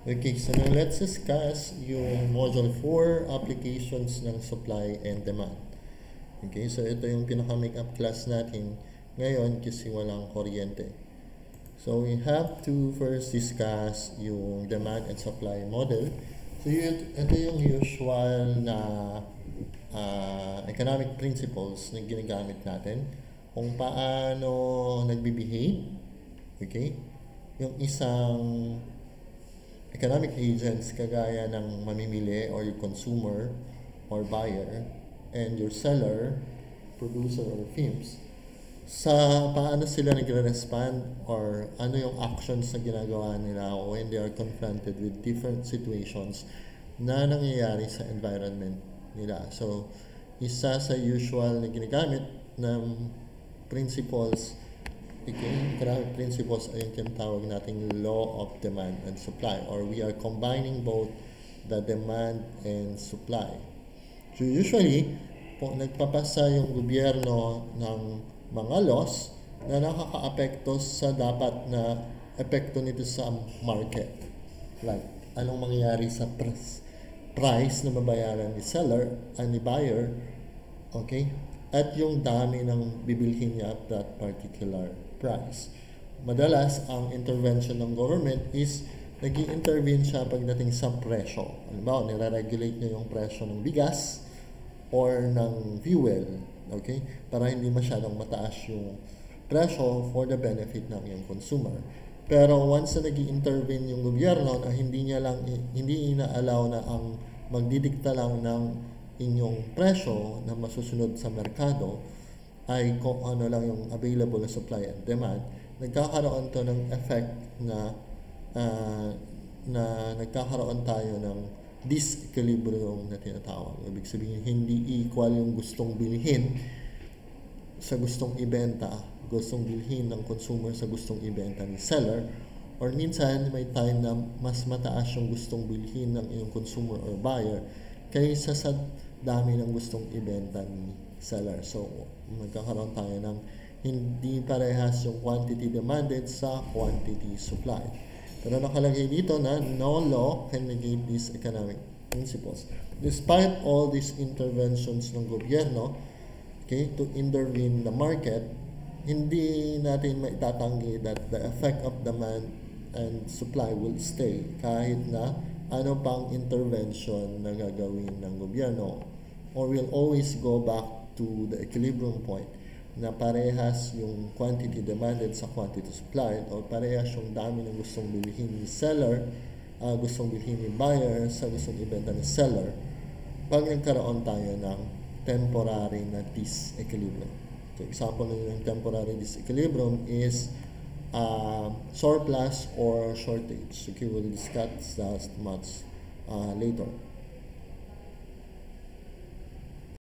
Okay, so now let's discuss yung Module 4, applications ng supply and demand. Okay, so ito yung pinaka-makeup class natin ngayon kasi walang kuryente. So we have to first discuss yung demand and supply model. So ito yung usual na economic principles na ginagamit natin kung paano nagbe-behave. Okay, yung isang economic agents kagaya ng mamimili or your consumer or buyer and your seller, producer or firms sa paano sila nagre-respond or ano yung actions na ginagawa nila when they are confronted with different situations na nangyayari sa environment nila. So, isa sa usual na ginagamit ng principles, economic principles ay yung tinatawag nating law of demand and supply, or we are combining both the demand and supply. So usually, nagpapasa yung gobyerno ng mga laws na nakaka-apekto sa dapat na epekto nito sa market. Like, anong mangyayari sa price na mabayaran ni seller, ni buyer, okay? At yung dami ng bibilhin niya at that particular price. Madalas, ang intervention ng government is nag-i-intervene siya pagdating sa presyo. Halimbawa, nire-regulate niya yung presyo ng bigas or ng fuel, okay? Para hindi masyadong mataas yung presyo for the benefit ng iyong consumer. Pero once na nag-i-intervene yung gobyerno na hindi ina-allow na ang magdidikta lang ng inyong presyo na masusunod sa merkado ay kung ano lang yung available na supply and demand, nagkakaroon to ng effect na nagkakaroon tayo ng disequilibrium na tinatawag. Ibig sabihin, hindi equal yung gustong bilhin sa gustong ibenta, gustong bilhin ng consumer sa gustong ibenta ni seller, or minsan may time na mas mataas yung gustong bilhin ng iyong consumer or buyer kaysa sa dami ng gustong ibenta ni seller. So, magkakaroon tayo ng hindi parehas yung quantity demanded sa quantity supply. Pero nakalagay dito na no law can negate these economic principles. Despite all these interventions ng gobyerno, okay, to intervene the market, hindi natin maitatanggi that the effect of demand and supply will stay kahit na ano pang intervention na gagawin ng gobyerno, or will always go back to the equilibrium point na parehas yung quantity demanded sa quantity supplied, or parehas yung dami ng gustong bilhin ni seller, gustong bilhin ni buyer sa gustong ibenta ni seller pag nagkaroon tayo ng temporary na disequilibrium. So, example ng temporary disequilibrium is surplus or shortage. Okay, we'll discuss that much later.